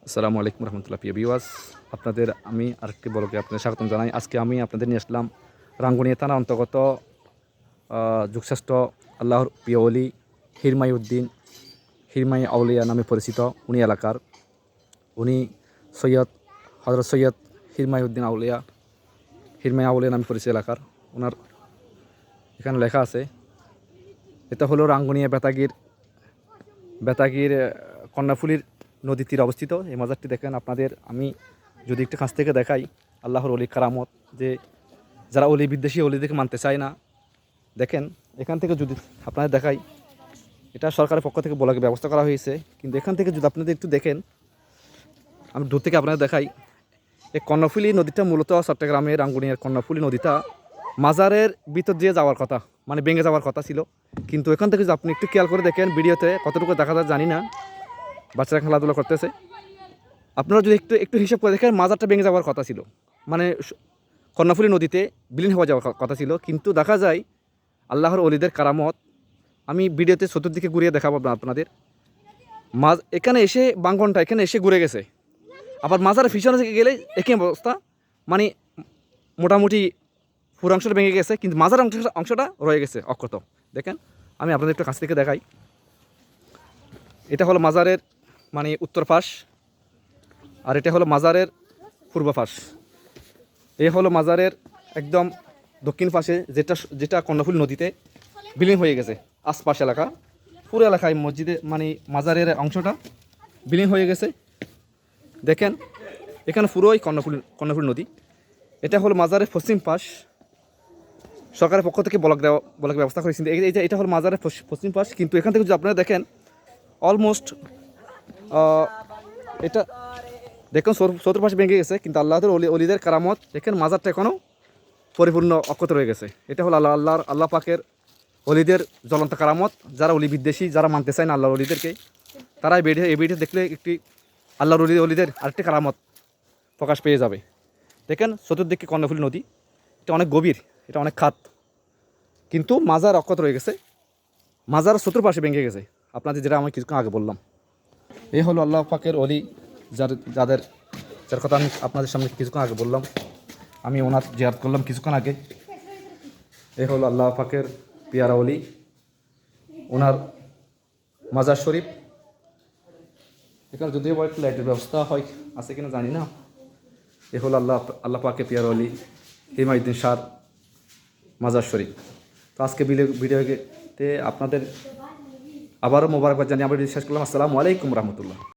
আসসালামু আলাইকুম রহমতুল্লাহ প্রিয় ভিউয়ার্স, আপনাদের আমি আরেকটি ব্লগে আপনাদের স্বাগতম জানাই। আজকে আমি আপনাদের নিয়ে আসলাম রাঙ্গুনিয়া থানার অন্তর্গত যুগশ্রেষ্ঠ আল্লাহর প্রিয় অলি হিরমাইউদ্দিন হিরমাই আউলিয়া নামে পরিচিত উনি এলাকার উনি হজরত সৈয়দ হিরমাইউদ্দিন আউলিয়া হিরমাই আউলিয়া নামে পরিচিত এলাকার ওনার এখানে লেখা আছে। এটা হলো রাঙ্গুনিয়া বেতাগীর কর্ণফুলীর নদীর তীরে অবস্থিত। এই মাজারটি দেখেন আপনাদের আমি যদি একটু কাছ থেকে দেখাই, আল্লাহর অলি কারামত, যে যারা অলি বিদ্বেষী অলিদেরকে মানতে চায় না, দেখেন এখান থেকে যদি আপনাদের দেখাই, এটা সরকারের পক্ষ থেকে বলাকে ব্যবস্থা করা হয়েছে, কিন্তু এখান থেকে যদি আপনাদের একটু দেখেন, আমি দূর থেকে আপনাদের দেখাই, এই কর্ণফুলী নদীটা মূলত চট্টগ্রামের রাঙ্গুনিয়ার কর্ণফুলী নদীটা মাজারের ভিতর দিয়ে যাওয়ার কথা, মানে ভেঙে যাওয়ার কথা ছিল, কিন্তু এখান থেকে যদি আপনি একটু খেয়াল করে দেখেন, ভিডিওতে কতটুকু দেখা যায় জানি না, বাচ্চারা খেলাধুলা করতেছে, আপনারা যদি একটু একটু হিসাব করে দেখেন, মাজারটা ভেঙে যাওয়ার কথা ছিল, মানে কর্ণফুলী নদীতে বিলীন হওয়া যাওয়ার কথা ছিল, কিন্তু দেখা যায় আল্লাহর অলিদের কারামত। আমি ভিডিওতে চতুর্দিকে ঘুরিয়ে দেখাবো আপনাদের। এখানে এসে বাঙ্গনটা এখানে এসে ঘুরে গেছে, আবার মাজারের পিছনে থেকে গেলে একই অবস্থা, মানে মোটামুটি পুরো অংশটা ভেঙে গেছে, কিন্তু মাজার অংশটা রয়ে গেছে অক্ষত। দেখেন আমি আপনাদের একটু কাছ থেকে দেখাই। এটা হলো মাজারের মানে উত্তর পাশ, আর এটা হলো মাজারের পূর্ব পাশ। এই হলো মাজারের একদম দক্ষিণ পাশে, যেটা কর্ণফুলী নদীতে বিলীন হয়ে গেছে। আশপাশ এলাকা পুরো এলাকায় মসজিদে মানে মাজারের অংশটা বিলীন হয়ে গেছে। দেখেন এখানে পুরোই কর্ণফুলী নদী। এটা হলো মাজারের পশ্চিম পাশ, সরকারের পক্ষ থেকে ব্লক ব্যবস্থা করেছেন। এটা হলো মাজারের পশ্চিম পাশ, কিন্তু এখান থেকে যদি আপনারা দেখেন অলমোস্ট এটা দেখুন চতুর্পাশে ভেঙে গেছে, কিন্তু আল্লাহর অলিদের কারামত দেখেন, মাজারটা এখনও পরিপূর্ণ অক্ষত রয়ে গেছে। এটা হলো আল্লাহ পাকের অলিদের জ্বলন্ত কারামত। যারা অলি বিদ্বেষী, যারা মানতে চায় না আল্লাহর অলিদেরকে, তারা এই ভিডিও দেখলে একটি আল্লাহর অলিদের আরেকটি কারামত প্রকাশ পেয়ে যাবে। দেখেন চতুর্দিকে কর্ণফুলী নদী, এটা অনেক গভীর, এটা অনেক খাত, কিন্তু মাজার অক্ষত রয়ে গেছে, মাজার চতুর্পাশে ভেঙে গেছে। আপনাদের যেটা আমি কিছুক্ষণ আগে বললাম, এই হলো আল্লাহ পাকের অলি, যার কথা আমি আপনাদের সামনে কিছুক্ষণ আগে বললাম। আমি ওনার জিয়ারত করলাম কিছুক্ষণ আগে। এই হলো আল্লাহ পাকের পিয়ারা অলি, ওনার মাজার শরীফ। এখানে যদিও একটু লাইটের ব্যবস্থা হয় আছে কিনা জানি না। এ হলো আল্লাহ পাকের পিয়ারা অলি হিরমাইউদ্দিন শাহর মাজার শরীফ। তো আজকে ভিডিওতে আপনাদের আবারও মোবারকবাদ জানিয়ে আমরা শেষ করলাম। আসসালামু আলাইকুম রহমতুল্লাহ।